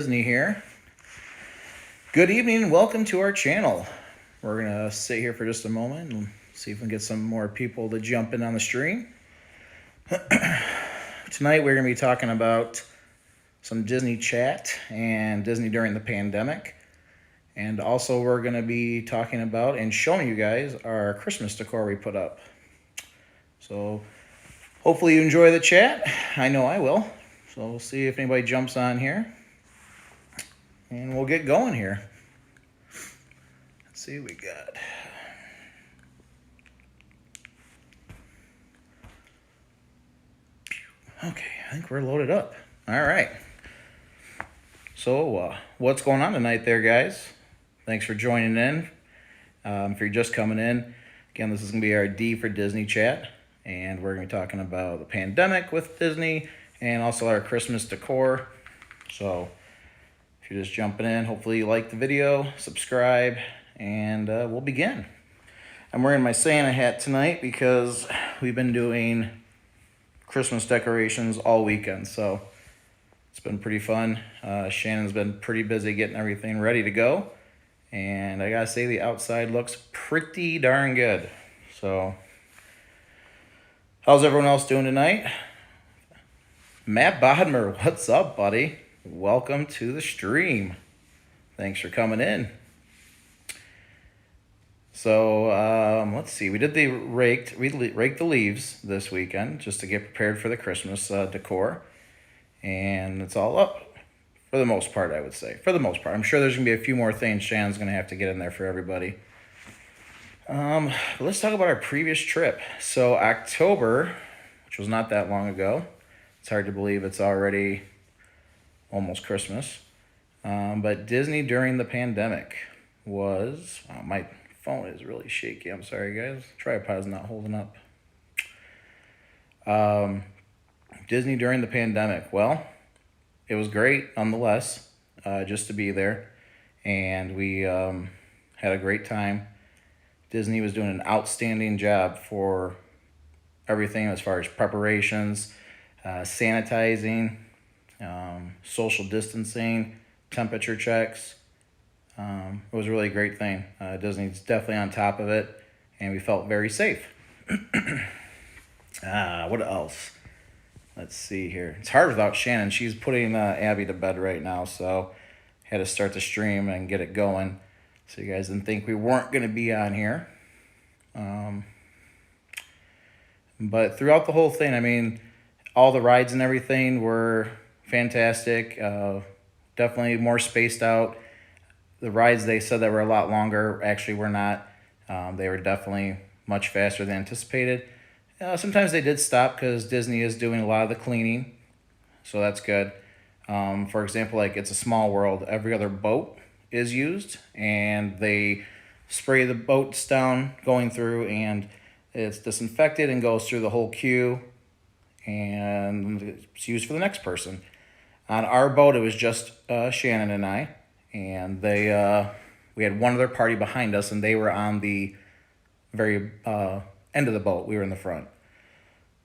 Disney here. Good evening and welcome to our channel. We're gonna sit here for just a moment and see if we can get some more people to jump in on the stream. Tonight we're gonna be talking about some Disney chat and Disney during the pandemic. And also we're gonna be talking about and showing you guys our Christmas decor we put up. So hopefully you enjoy the chat. I know I will. So we'll see if anybody jumps on here. And we'll get going here. Let's see what we got. Okay, I think we're loaded up. All right. So, what's going on tonight there, guys? Thanks for joining in. If you're just coming in, again, this is going to be our D for Disney chat. And we're going to be talking about the pandemic with Disney and also our Christmas decor. So, if you're just jumping in, hopefully you like the video, subscribe, and we'll begin. I'm wearing my Santa hat tonight because we've been doing Christmas decorations all weekend, so it's been pretty fun. Shannon's been pretty busy getting everything ready to go, and I gotta say the outside looks pretty darn good. So, how's everyone else doing tonight? Matt Bodmer, what's up, buddy? Welcome to the stream. Thanks for coming in. So let's see. We did the raked the leaves this weekend just to get prepared for the Christmas decor, and it's all up for the most part. I would say for the most part. I'm sure there's gonna be a few more things Shannon's gonna have to get in there for everybody. But let's talk about our previous trip. So October, which was not that long ago. It's hard to believe it's already almost Christmas. But Disney during the pandemic was, my phone is really shaky. I'm sorry, guys. Tripod's not holding up. Disney during the pandemic. Well, it was great nonetheless, just to be there. And we had a great time. Disney was doing an outstanding job for everything as far as preparations, sanitizing, social distancing, temperature checks. It was a really great thing. Disney's definitely on top of it, and we felt very safe. What else? Let's see here. It's hard without Shannon. She's putting Abby to bed right now, so had to start the stream and get it going, so you guys didn't think we weren't going to be on here. But throughout the whole thing, I mean, all the rides and everything were fantastic. Definitely more spaced out. The rides they said that were a lot longer actually were not. They were definitely much faster than anticipated. Sometimes they did stop because Disney is doing a lot of the cleaning, so that's good. For example, like It's a Small World, every other boat is used, and they spray the boats down going through, and it's disinfected and goes through the whole queue, and it's used for the next person. On our boat, it was just Shannon and I, and we had one other party behind us, and they were on the very end of the boat. We were in the front.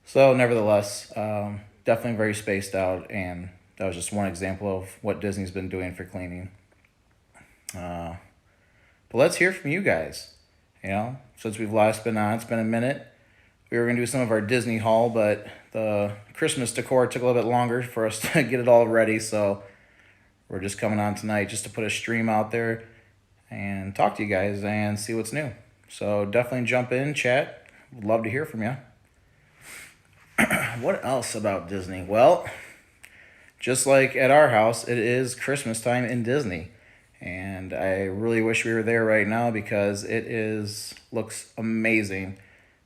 So nevertheless, definitely very spaced out, and that was just one example of what Disney's been doing for cleaning. But let's hear from you guys. You know, since we've last been on, it's been a minute. We were going to do some of our Disney haul, but the Christmas decor took a little bit longer for us to get it all ready, so we're just coming on tonight just to put a stream out there and talk to you guys and see what's new. So definitely jump in, chat. Would love to hear from you. What else about Disney? Well, just like at our house, it is Christmas time in Disney. And I really wish we were there right now because looks amazing,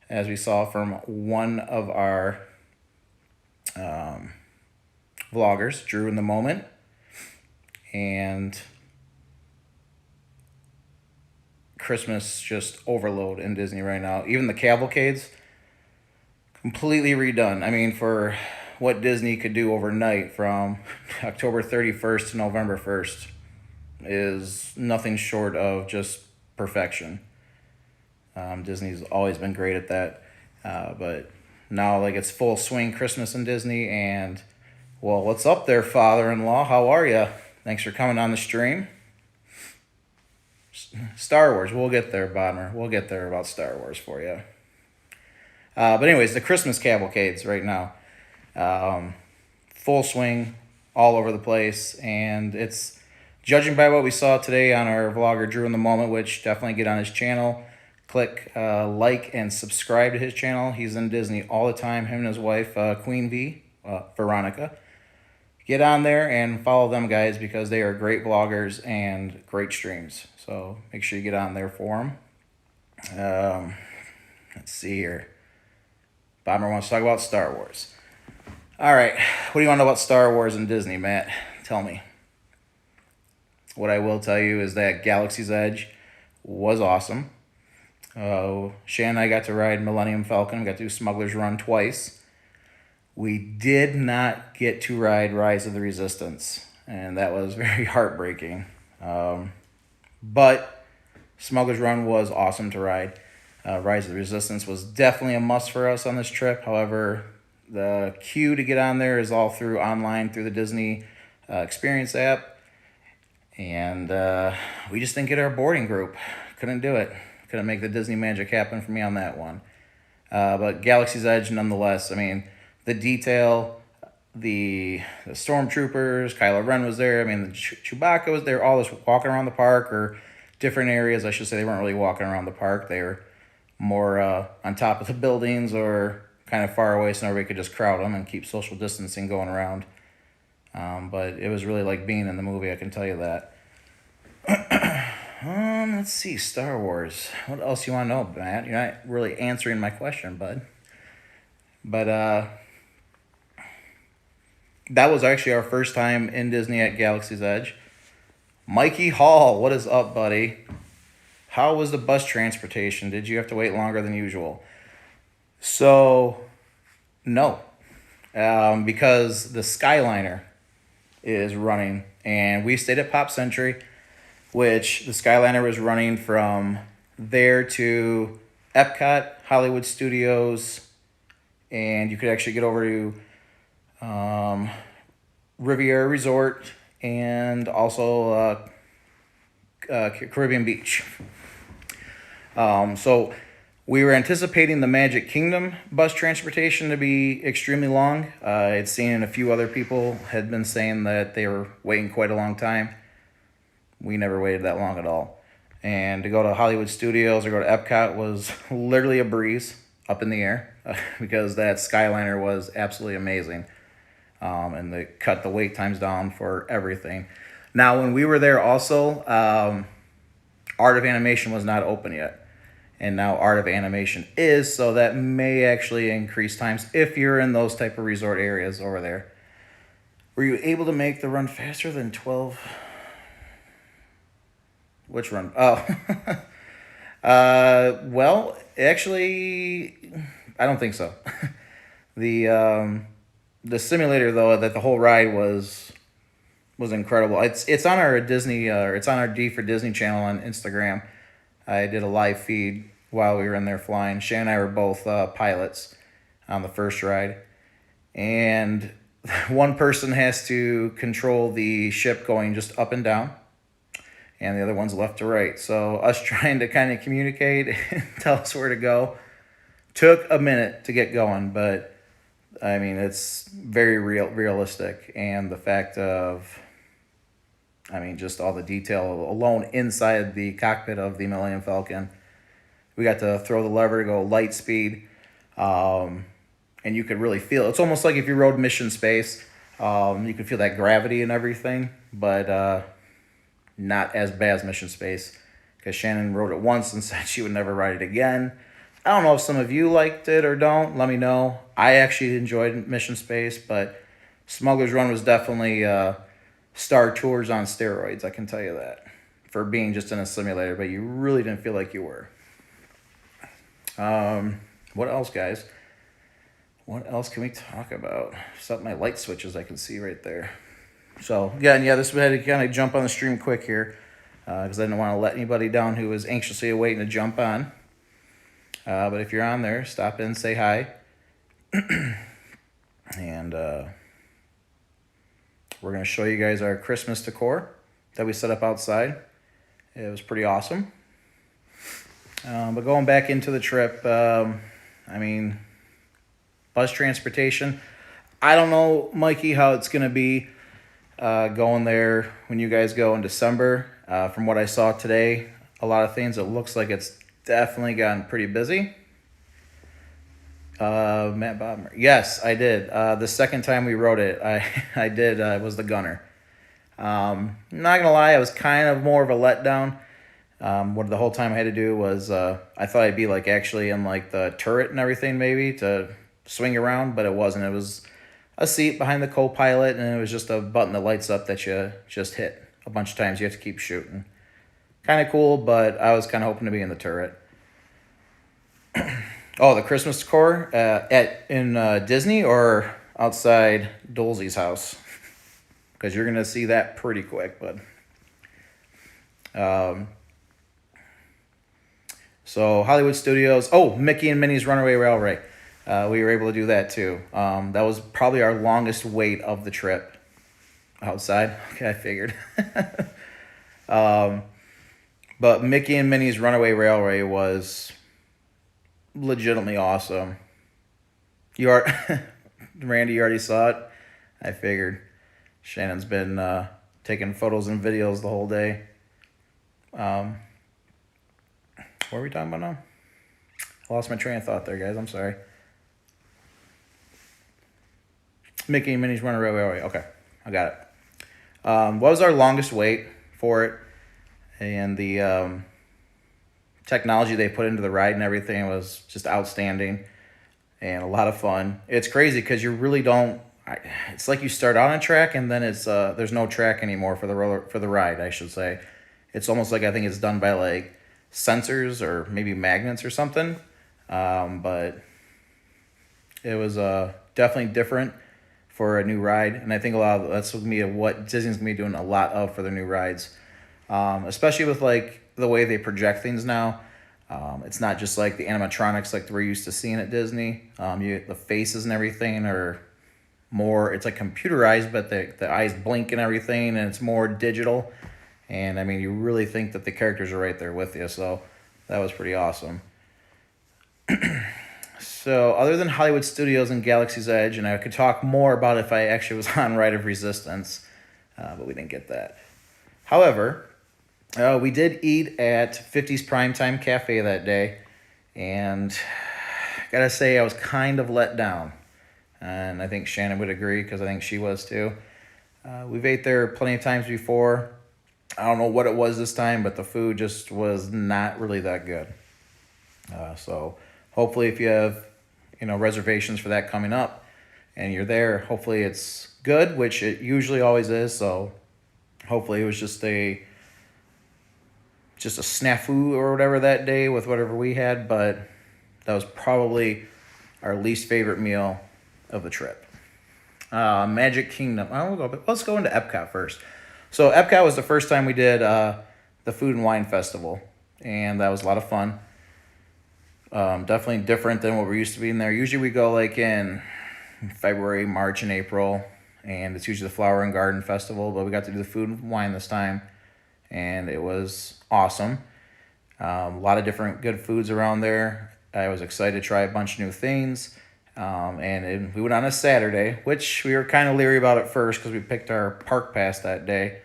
as we saw from one of our vloggers, Drew in the Moment. And Christmas just overload in Disney right now. Even the cavalcades, completely redone. I mean, for what Disney could do overnight from October 31st to November 1st is nothing short of just perfection. Disney's always been great at that. But now, like, it's full swing Christmas in Disney, and, well, what's up there, father-in-law? How are you? Thanks for coming on the stream. Star Wars, we'll get there, Bodmer. We'll get there about Star Wars for you. But anyways, the Christmas cavalcades right now, full swing, all over the place, and it's judging by what we saw today on our vlogger Drew in the Moment, which definitely get on his channel, click like and subscribe to his channel. He's in Disney all the time. Him and his wife Queen V, Veronica. Get on there and follow them guys because they are great vloggers and great streams. So make sure you get on there for them. Let's see here. Bomber wants to talk about Star Wars. All right, what do you want to know about Star Wars and Disney, Matt? Tell me. What I will tell you is that Galaxy's Edge was awesome. Shan and I got to ride Millennium Falcon. We got to do Smuggler's Run twice. We did not get to ride Rise of the Resistance, and that was very heartbreaking. But Smuggler's Run was awesome to ride. Rise of the Resistance was definitely a must for us on this trip. However, the queue to get on there is all through online through the Disney Experience app. And we just didn't get our boarding group. Couldn't do it. Couldn't make the Disney magic happen for me on that one. But Galaxy's Edge, nonetheless, I mean, the detail, the stormtroopers, Kylo Ren was there. I mean, the Chewbacca was there. All this walking around the park, or different areas, I should say. They weren't really walking around the park. They were more on top of the buildings or kind of far away so everybody could just crowd them and keep social distancing going around. But it was really like being in the movie, I can tell you that. Let's see, Star Wars. What else you want to know, Matt? You're not really answering my question, bud. But that was actually our first time in Disney at Galaxy's Edge. Mikey Hall, what is up, buddy? How was the bus transportation? Did you have to wait longer than usual? So, no. Because the Skyliner is running, and we stayed at Pop Century, which the Skyliner was running from there to Epcot, Hollywood Studios, and you could actually get over to Riviera Resort and also Caribbean Beach. So we were anticipating the Magic Kingdom bus transportation to be extremely long. I'd seen a few other people had been saying that they were waiting quite a long time. We never waited that long at all. And to go to Hollywood Studios or go to Epcot was literally a breeze up in the air because that Skyliner was absolutely amazing. And they cut the wait times down for everything. Now, when we were there also, Art of Animation was not open yet. And now Art of Animation is, so that may actually increase times if you're in those type of resort areas over there. Were you able to make the run faster than 12? Which run? Oh. Well, actually, I don't think so. The simulator, though, that the whole ride was incredible. It's on our Disney, it's on our D for Disney channel on Instagram. I did a live feed while we were in there flying. Shan and I were both pilots on the first ride. And one person has to control the ship going just up and down, and the other one's left to right. So us trying to kind of communicate and tell us where to go took a minute to get going, but I mean, it's very realistic. And the fact of, I mean, just all the detail alone inside the cockpit of the Millennium Falcon. We got to throw the lever to go light speed, and you could really feel it. It's almost like if you rode Mission Space, you could feel that gravity and everything, but not as bad as Mission Space, because Shannon rode it once and said she would never ride it again. I don't know if some of you liked it or don't. Let me know. I actually enjoyed Mission Space, but Smuggler's Run was definitely Star Tours on steroids, I can tell you that, for being just in a simulator, but you really didn't feel like you were. What else, guys? What else can we talk about? Set my light switches I can see right there. So, again, yeah, this had to kind of jump on the stream quick here because I didn't want to let anybody down who was anxiously awaiting to jump on. But if you're on there, stop in, say hi. And we're going to show you guys our Christmas decor that we set up outside. It was pretty awesome. But going back into the trip, I mean, bus transportation. I don't know, Mikey, how it's going to be going there when you guys go in December. From what I saw today, a lot of things, it looks like it's definitely gotten pretty busy. Matt Bodmer. Yes, I did. The second time we rode it, I did. It was the Gunner. Not gonna lie, it was kind of more of a letdown. What the whole time I had to do was I thought I'd be like actually in like the turret and everything maybe to swing around, but it wasn't. It was a seat behind the co-pilot, and it was just a button that lights up that you just hit a bunch of times. You have to keep shooting. Kind of cool, but I was kind of hoping to be in the turret. Oh, the Christmas decor in Disney or outside Dolsey's house? Because you're gonna see that pretty quick, bud. So Hollywood Studios. Oh, Mickey and Minnie's Runaway Railway. We were able to do that too. That was probably our longest wait of the trip. Outside. Okay, I figured. But Mickey and Minnie's Runaway Railway was legitimately awesome. You are, Randy, you already saw it? I figured. Shannon's been taking photos and videos the whole day. What are we talking about now? I lost my train of thought there, guys. I'm sorry. Mickey and Minnie's Runaway Railway. Okay, I got it. What was our longest wait for it? And the technology they put into the ride and everything was just outstanding and a lot of fun. It's crazy because you really don't. It's like you start on a track and then it's there's no track anymore for the ride, I should say. It's almost like I think it's done by like sensors or maybe magnets or something. But it was definitely different for a new ride, and I think that's gonna be what Disney's gonna be doing a lot of for their new rides, especially with like the way they project things now. It's not just like the animatronics like we're used to seeing at Disney. The faces and everything are more. It's like computerized, but the eyes blink and everything, and it's more digital. And I mean, you really think that the characters are right there with you. So that was pretty awesome. So other than Hollywood Studios and Galaxy's Edge, and I could talk more about it if I actually was on Ride of Resistance, but we didn't get that. However, we did eat at 50's Primetime Cafe that day, and gotta say I was kind of let down. And I think Shannon would agree because I think she was too. We've ate there plenty of times before. I don't know what it was this time, but the food just was not really that good. So hopefully if you have reservations for that coming up and you're there, hopefully it's good, which it usually always is. So hopefully it was just a snafu or whatever that day with whatever we had, but that was probably our least favorite meal of the trip. Magic Kingdom. Let's go into Epcot first. So Epcot was the first time we did the Food and Wine Festival, and that was a lot of fun. Definitely different than what we're used to being there. Usually we go like in February, March, and April, and it's usually the Flower and Garden Festival, but we got to do the food and wine this time, and it was awesome. A lot of different good foods around there. I was excited to try a bunch of new things, and we went on a Saturday, which we were kind of leery about at first because we picked our park pass that day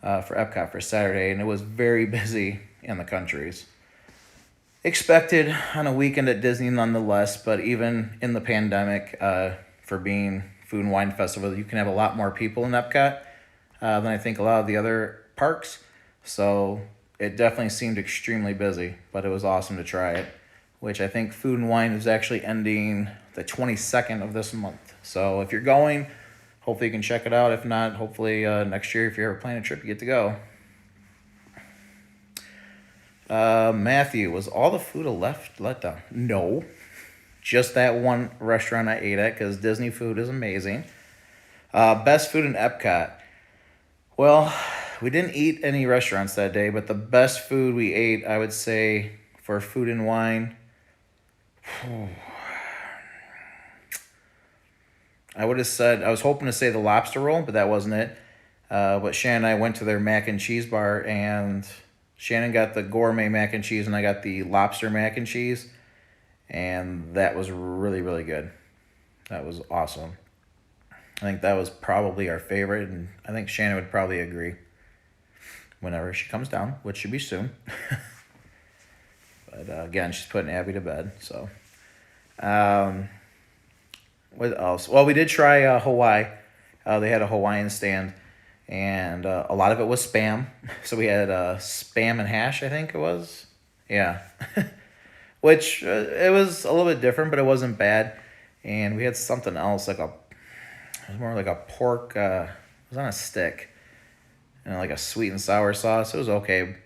for Epcot for Saturday, and it was very busy in the countries. Expected on a weekend at Disney nonetheless, but even in the pandemic, for being Food and Wine Festival, you can have a lot more people in Epcot than I think a lot of the other parks. So it definitely seemed extremely busy, but it was awesome to try it, which I think Food and Wine is actually ending the 22nd of this month. So if you're going, hopefully you can check it out. If not, hopefully next year, if you're ever planning a trip, you get to go. Matthew, was all the food let down? No, just that one restaurant I ate at because Disney food is amazing. Best food in Epcot. Well, we didn't eat any restaurants that day, but the best food we ate, I would say, for Food and Wine, I would have said, I was hoping to say the lobster roll, but that wasn't it. But Shannon and I went to their mac and cheese bar, and Shannon got the gourmet mac and cheese, and I got the lobster mac and cheese, and that was really, really good. That was awesome. I think that was probably our favorite, and I think Shannon would probably agree whenever she comes down, which should be soon. But again, she's putting Abby to bed. So, what else? Well, we did try Hawaii. They had a Hawaiian stand, and a lot of it was spam. So we had spam and hash, I think it was. Yeah. Which it was a little bit different, but it wasn't bad. And we had something else, it was more like a pork, it was on a stick, and like a sweet and sour sauce. It was okay.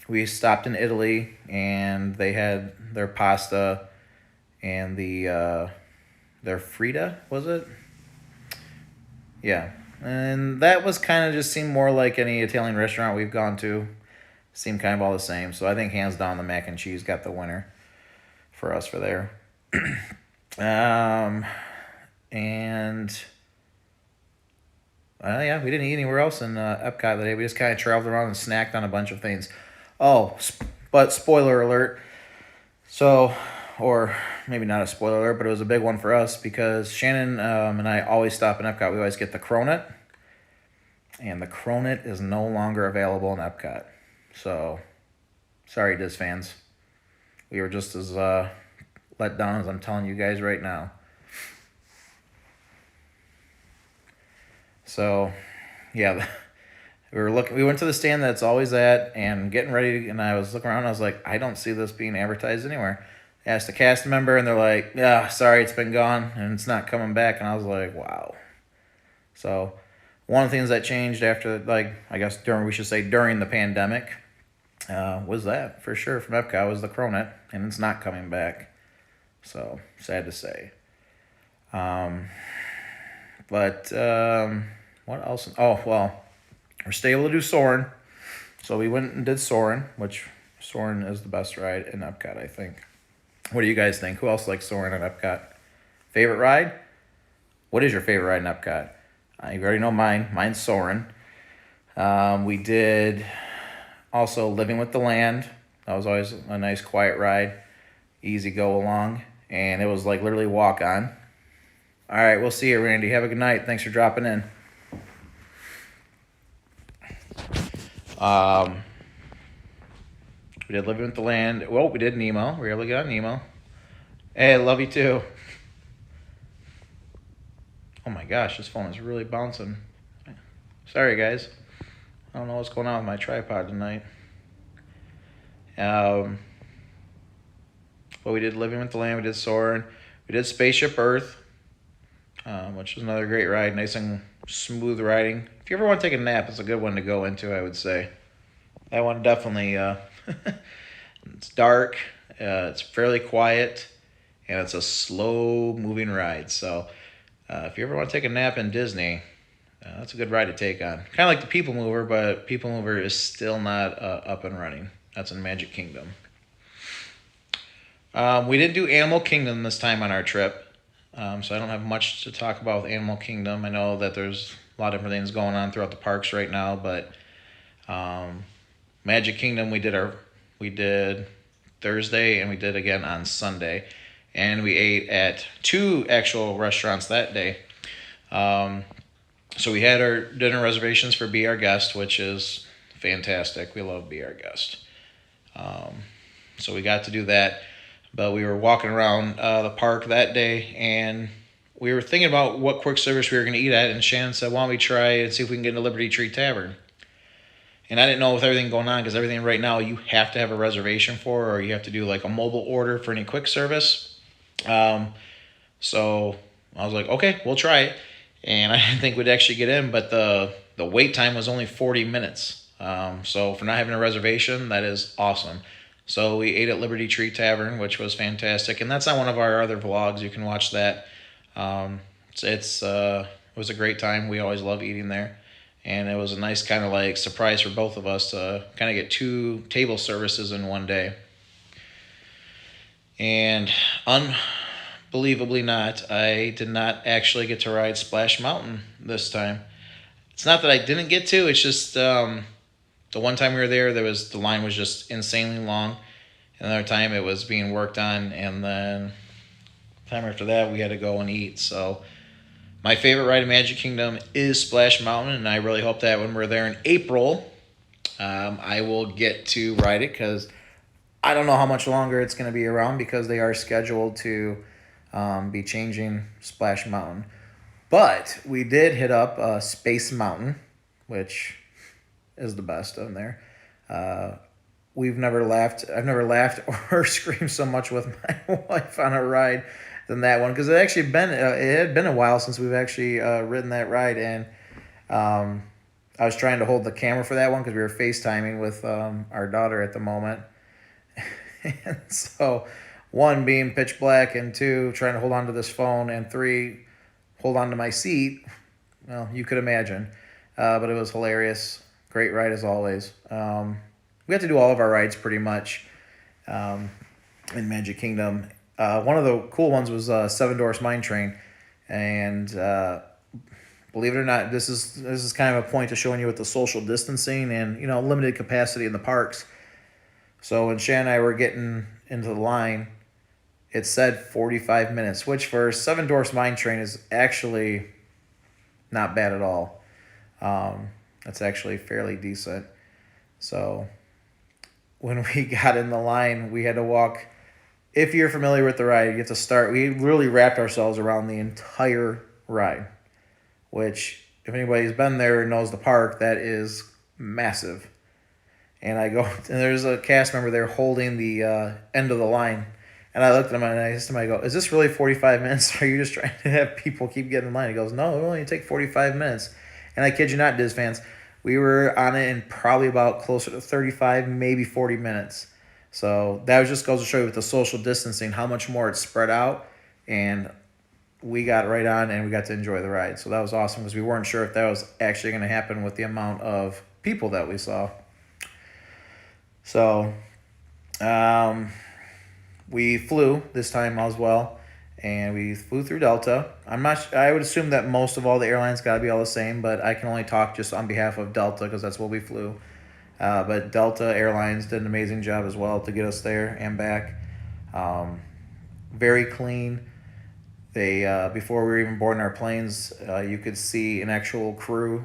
We stopped in Italy, and they had their pasta and their Frita, was it? Yeah. And that was kind of just seemed more like any Italian restaurant we've gone to. Seemed kind of all the same. So I think hands down the mac and cheese got the winner for us for there. And yeah, we didn't eat anywhere else in Epcot today. We just kind of traveled around and snacked on a bunch of things. Oh, but spoiler alert. So, or maybe not a spoiler alert, but it was a big one for us because Shannon and I always stop in Epcot. We always get the Cronut, and the Cronut is no longer available in Epcot. So, sorry, Diz fans. We were just as let down as I'm telling you guys right now. So, yeah, we went to the stand that's always at, and getting ready, and I was looking around, and I was like, I don't see this being advertised anywhere. I asked a cast member, and they're like, yeah, sorry, it's been gone, and it's not coming back, and I was like, wow. So, one of the things that changed after, like, I guess during the pandemic, was that, for sure, from Epcot, was the Cronut, and it's not coming back. So, sad to say. But what else? Oh, well, we're still able to do Soarin'. So we went and did Soarin', which Soarin' is the best ride in Epcot, I think. What do you guys think? Who else likes Soarin' at Epcot? Favorite ride? What is your favorite ride in Epcot? You already know mine. Mine's Soarin'. We did also Living with the Land. That was always a nice, quiet ride. Easy go along. And it was like literally walk on. All right, we'll see you, Randy. Have a good night. Thanks for dropping in. We did Living with the Land. Well, we did Nemo. We were able to get on Nemo. Hey, I love you too. Oh my gosh, this phone is really bouncing. Sorry, guys. I don't know what's going on with my tripod tonight. But we did Living with the Land. We did Soarin'. We did Spaceship Earth, which was another great ride. Nice and smooth riding. If you ever want to take a nap, it's a good one to go into, I would say. That one definitely, it's dark, it's fairly quiet, and it's a slow-moving ride. So if you ever want to take a nap in Disney, that's a good ride to take on. Kind of like the People Mover, but People Mover is still not up and running. That's in Magic Kingdom. We didn't do Animal Kingdom this time on our trip, so I don't have much to talk about with Animal Kingdom. I know that there's a lot of different things going on throughout the parks right now, but Magic Kingdom we did Thursday, and we did again on Sunday, and we ate at 2 actual restaurants that day. So we had our dinner reservations for Be Our Guest, which is fantastic. We love Be Our Guest. So we got to do that, but we were walking around the park that day, and we were thinking about what quick service we were going to eat at, and Shannon said, why don't we try and see if we can get into Liberty Tree Tavern? And I didn't know with everything going on, because everything right now you have to have a reservation for, or you have to do like a mobile order for any quick service. So I was like, okay, we'll try it. And I didn't think we'd actually get in, but the wait time was only 40 minutes. So for not having a reservation, that is awesome. So we ate at Liberty Tree Tavern, which was fantastic. And that's on one of our other vlogs. You can watch that. It was a great time. We always love eating there. And it was a nice kind of like surprise for both of us to kind of get 2 table services in one day. And believably not, I did not actually get to ride Splash Mountain this time. It's not that I didn't get to. It's just the one time we were there, the line was just insanely long. Another time it was being worked on, and then the time after that we had to go and eat. So my favorite ride in Magic Kingdom is Splash Mountain, and I really hope that when we're there in April, I will get to ride it because I don't know how much longer it's going to be around because they are scheduled to be changing Splash Mountain. But we did hit up Space Mountain, which is the best on there. Uh, we've never laughed. I've never laughed or screamed so much with my wife on a ride than that one because it had been a while since we've actually ridden that ride, and um, I was trying to hold the camera for that one because we were FaceTiming with our daughter at the moment, and so one being pitch black, and two trying to hold on to this phone, and three hold on to my seat. Well, you could imagine, but it was hilarious. Great ride as always. We got to do all of our rides pretty much in Magic Kingdom. One of the cool ones was Seven Dwarfs Mine Train, and believe it or not, this is kind of a point to showing you with the social distancing and limited capacity in the parks. So when Shan and I were getting into the line, it said 45 minutes, which for Seven Dwarfs Mine Train is actually not bad at all. That's actually fairly decent. So when we got in the line, we had to walk. If you're familiar with the ride, you have to start. We really wrapped ourselves around the entire ride, which if anybody's been there and knows the park, that is massive. And I go, and there's a cast member there holding the end of the line. And I looked at him and I asked him, I go, is this really 45 minutes? Or are you just trying to have people keep getting in line? He goes, no, it will only take 45 minutes. And I kid you not, Diz fans, we were on it in probably about closer to 35, maybe 40 minutes. So that just goes to show you with the social distancing how much more it's spread out. And we got right on and we got to enjoy the ride. So that was awesome because we weren't sure if that was actually going to happen with the amount of people that we saw. So we flew this time as well, and we flew through Delta. I would assume that most of all the airlines got to be all the same, but I can only talk just on behalf of Delta because that's what we flew. But Delta Airlines did an amazing job as well to get us there and back. Very clean. They before we were even boarding our planes, you could see an actual crew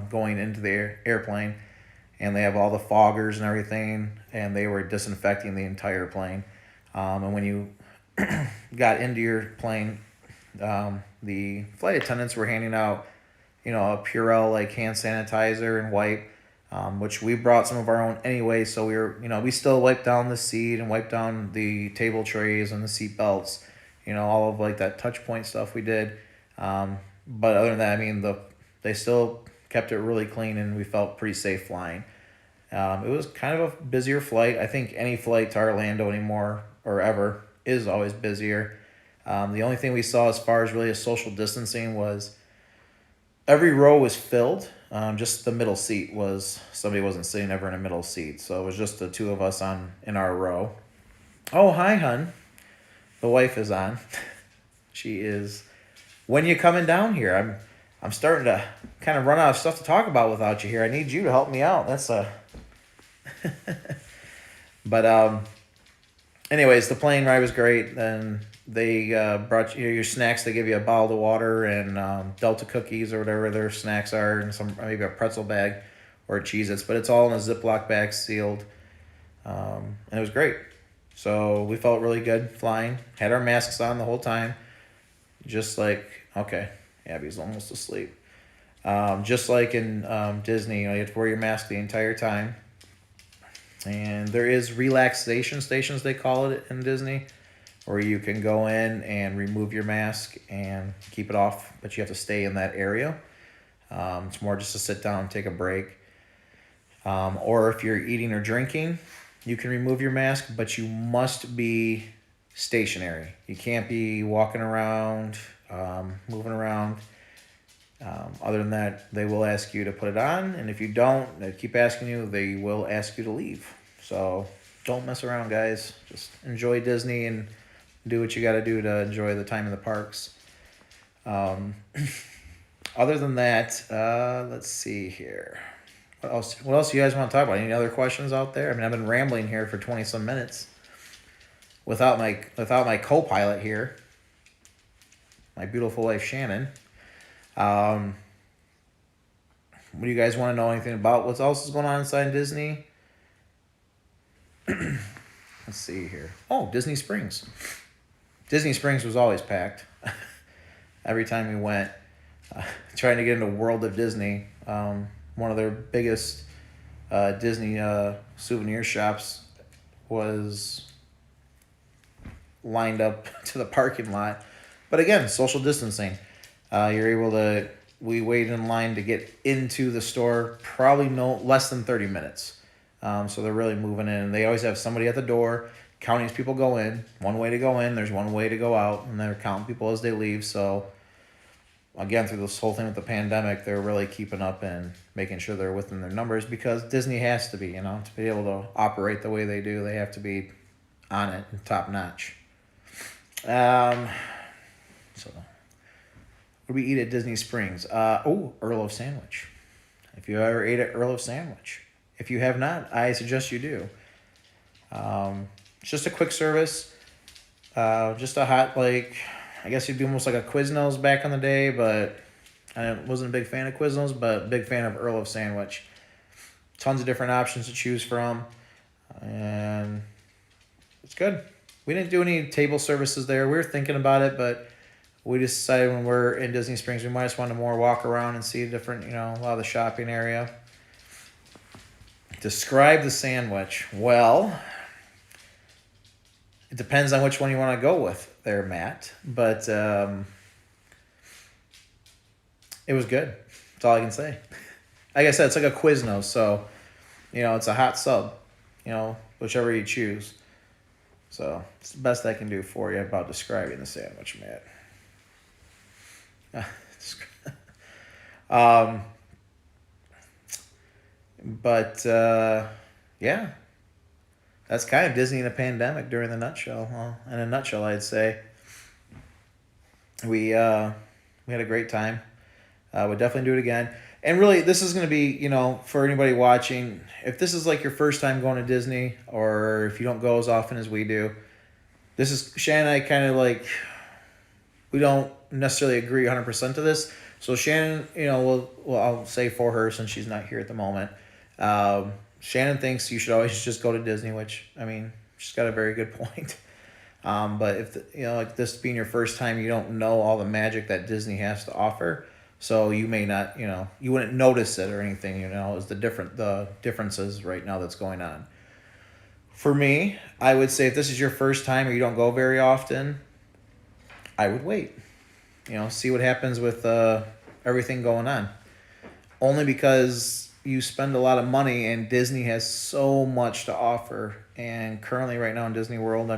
going into the airplane, and they have all the foggers and everything, and they were disinfecting the entire plane. And when you got into your plane, the flight attendants were handing out, a Purell like hand sanitizer and wipe, which we brought some of our own anyway. So we still wiped down the seat and wiped down the table trays and the seat belts, all of like that touch point stuff we did. But other than that, they still kept it really clean and we felt pretty safe flying. It was kind of a busier flight. I think any flight to Orlando anymore or ever is always busier. The only thing we saw as far as really a social distancing was every row was filled. Just the middle seat somebody wasn't sitting ever in a middle seat. So it was just the two of us in our row. Oh, hi, hun. The wife is on. She is. When you coming down here? I'm starting to kind of run out of stuff to talk about without you here. I need you to help me out. That's But anyways, the plane ride was great. Then they brought you your snacks. They give you a bottle of water and Delta cookies or whatever their snacks are, and maybe a pretzel bag or Cheez-Its. But it's all in a Ziploc bag, sealed, and it was great. So we felt really good flying. Had our masks on the whole time, just like Abby's almost asleep. Just like in Disney, you have to wear your mask the entire time. And there is relaxation stations, they call it in Disney, where you can go in and remove your mask and keep it off, but you have to stay in that area. It's more just to sit down and take a break. Or if you're eating or drinking, you can remove your mask, but you must be stationary. You can't be walking around, moving around. Other than that, they will ask you to put it on, and if you don't, they keep asking you, they will ask you to leave. So don't mess around, guys. Just enjoy Disney and do what you got to do to enjoy the time in the parks. Um, Other than that, let's see here. What else? What else do you guys want to talk about? Any other questions out there? I mean, I've been rambling here for 20 some minutes without my co-pilot here, my beautiful wife Shannon. Um, what do you guys want to know anything about? What else is going on inside Disney? Let's see here. Oh, Disney Springs. Disney Springs was always packed. Every time we went, trying to get into World of Disney, one of their biggest Disney souvenir shops was lined up to the parking lot. But again, social distancing. You're able to. We waited in line to get into the store probably no less than 30 minutes. So they're really moving in. They always have somebody at the door counting as people go in. One way to go in, there's one way to go out, and they're counting people as they leave. So again, through this whole thing with the pandemic, they're really keeping up and making sure they're within their numbers, because Disney has to be, to be able to operate the way they do, they have to be on it and top notch. So what do we eat at Disney Springs? Earl of Sandwich. If you ever ate at Earl of Sandwich. If you have not, I suggest you do. It's just a quick service. Just a hot, I guess you'd be almost like a Quiznos back in the day, but I wasn't a big fan of Quiznos, but big fan of Earl of Sandwich. Tons of different options to choose from, and it's good. We didn't do any table services there. We were thinking about it, but we just decided when we're in Disney Springs, we might just want to more walk around and see different, a lot of the shopping area. Describe the sandwich. Well, it depends on which one you want to go with there, Matt. But it was good. That's all I can say. Like I said, it's like a Quiznos, so, it's a hot sub, whichever you choose. So it's the best I can do for you about describing the sandwich, Matt. Yeah, that's kind of Disney in a pandemic during the nutshell. Well, in a nutshell, I'd say we had a great time. Would definitely do it again. And really, this is going to be, for anybody watching, if this is like your first time going to Disney, or if you don't go as often as we do, this is Shannon and I kind of we don't necessarily agree 100% to this. So Shannon, I'll say for her, since she's not here at the moment, Shannon thinks you should always just go to Disney, which, she's got a very good point. But if, like this being your first time, you don't know all the magic that Disney has to offer. So you may not, you wouldn't notice it or anything, is the differences right now that's going on. For me, I would say if this is your first time or you don't go very often, I would wait. See what happens with everything going on. Only because you spend a lot of money and Disney has so much to offer. And currently right now in Disney World,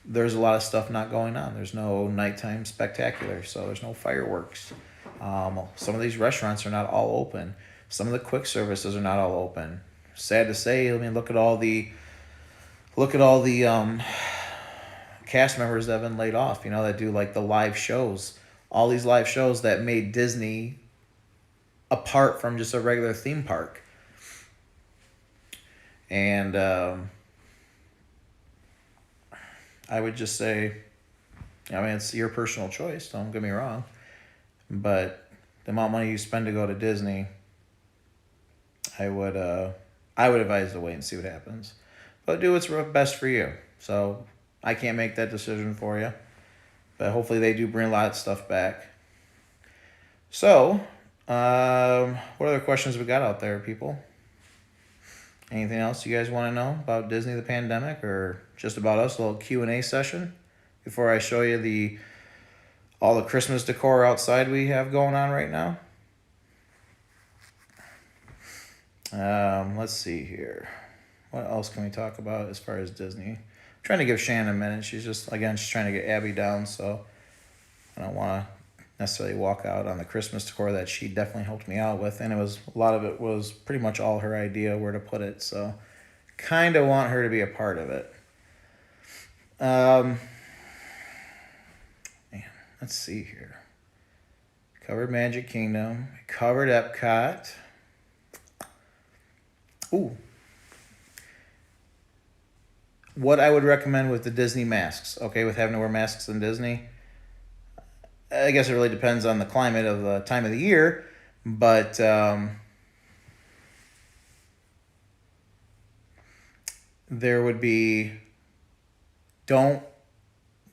there's a lot of stuff not going on. There's no nighttime spectacular, so there's no fireworks. Some of these restaurants are not all open. Some of the quick services are not all open. Sad to say, look at all the cast members that have been laid off, that do the live shows. All these live shows that made Disney apart from just a regular theme park. And I would just say, it's your personal choice, don't get me wrong. But the amount of money you spend to go to Disney, I would advise to wait and see what happens. But do what's best for you. So I can't make that decision for you. But hopefully they do bring a lot of stuff back. So, what other questions we got out there, people? Anything else you guys want to know about Disney, the pandemic, or just about us? A little Q&A session before I show you all the Christmas decor outside we have going on right now. Let's see here. What else can we talk about as far as Disney? I'm trying to give Shannon a minute. She's trying to get Abby down, so I don't want to necessarily walk out on the Christmas decor that she definitely helped me out with, and a lot of it was pretty much all her idea where to put it, so kind of want her to be a part of it. Man, let's see here. Covered Magic Kingdom. Covered Epcot. Ooh. What I would recommend with the Disney masks, okay, with having to wear masks in Disney. I guess it really depends on the climate of the time of the year, but there would be, don't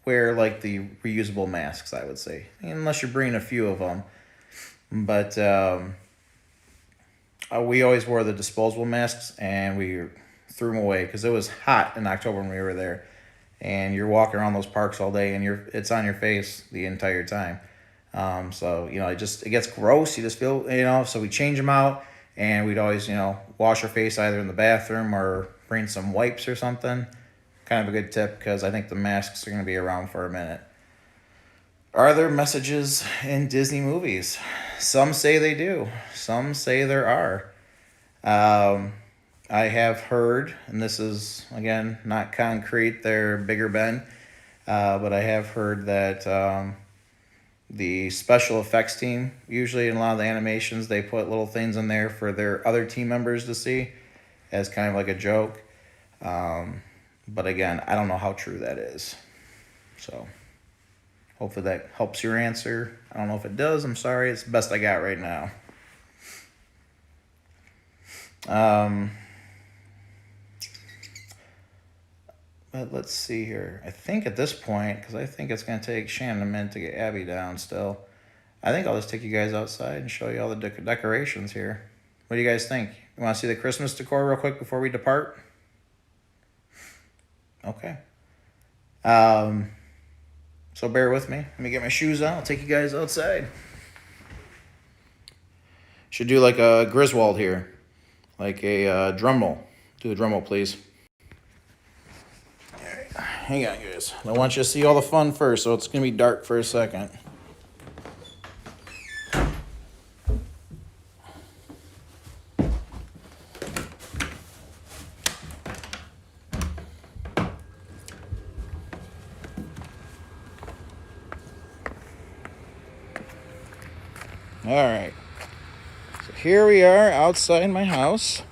wear like the reusable masks, I would say, unless you're bringing a few of them. But we always wore the disposable masks, and we threw them away because it was hot in October when we were there, and you're walking around those parks all day, and it's on your face the entire time. So it gets gross. You just feel, So we change them out, and we'd always wash our face either in the bathroom or bring some wipes or something. Kind of a good tip because I think the masks are going to be around for a minute. Are there messages in Disney movies? Some say they do. Some say there are. I have heard, and this is, again, not concrete, they're Bigger Ben, but I have heard that the special effects team, usually in a lot of the animations, they put little things in there for their other team members to see as kind of like a joke. But again, I don't know how true that is. So hopefully that helps your answer. I don't know if it does. I'm sorry. It's the best I got right now. But let's see here. I think at this point, because I think it's going to take Shannon a minute to get Abby down still, I think I'll just take you guys outside and show you all the decorations here. What do you guys think? You want to see the Christmas decor real quick before we depart? Okay. So bear with me. Let me get my shoes on. I'll take you guys outside. Should do like a Griswold here. Like a drum roll. Do the drum roll, please. All right. Hang on, guys. I want you to see all the fun first, so it's going to be dark for a second. All right, so here we are outside my house,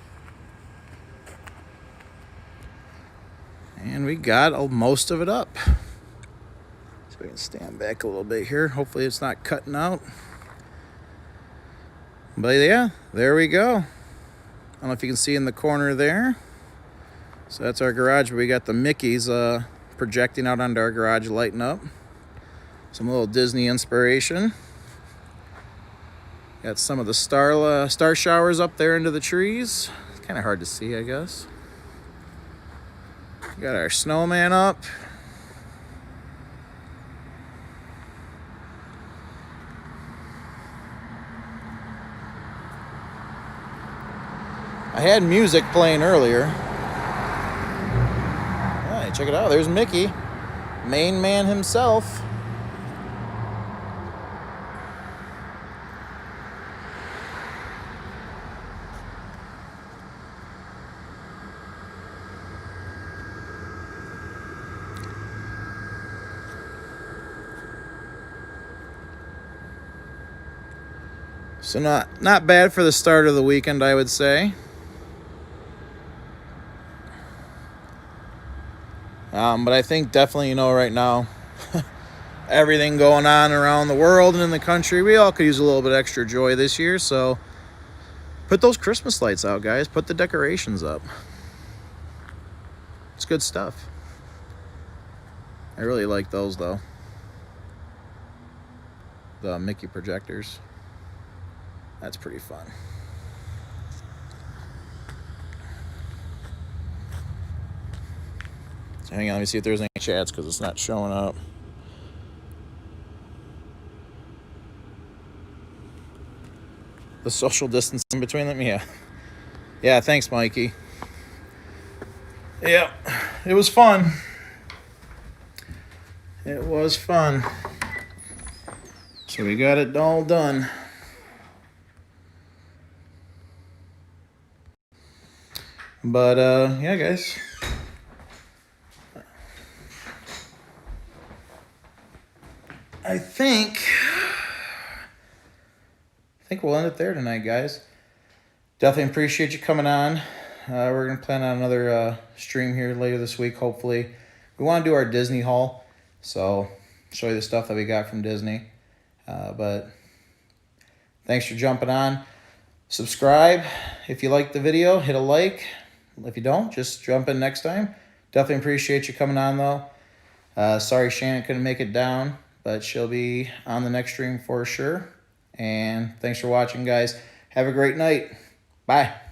and we got most of it up. So we can stand back a little bit here. Hopefully it's not cutting out. But yeah, there we go. I don't know if you can see in the corner there. So that's our garage, but we got the Mickeys projecting out onto our garage, lighting up. Some little Disney inspiration. Got some of the star showers up there into the trees. It's kind of hard to see, I guess. Got our snowman up. I had music playing earlier. All right, check it out. There's Mickey, main man himself. So not bad for the start of the weekend, I would say. But I think definitely, right now, everything going on around the world and in the country, we all could use a little bit extra joy this year. So put those Christmas lights out, guys. Put the decorations up. It's good stuff. I really like those, though. The Mickey projectors. That's pretty fun. So hang on, let me see if there's any chats because it's not showing up. The social distancing between them, yeah. Yeah, thanks, Mikey. Yeah, it was fun. It was fun. So we got it all done. But, yeah, guys. we'll end it there tonight, guys. Definitely appreciate you coming on. We're going to plan on another stream here later this week, hopefully. We want to do our Disney haul, so show you the stuff that we got from Disney. But thanks for jumping on. Subscribe if you liked the video. Hit a like. If you don't, just jump in next time. Definitely appreciate you coming on, though. Sorry Shannon couldn't make it down, but she'll be on the next stream for sure. And thanks for watching, guys. Have a great night. Bye.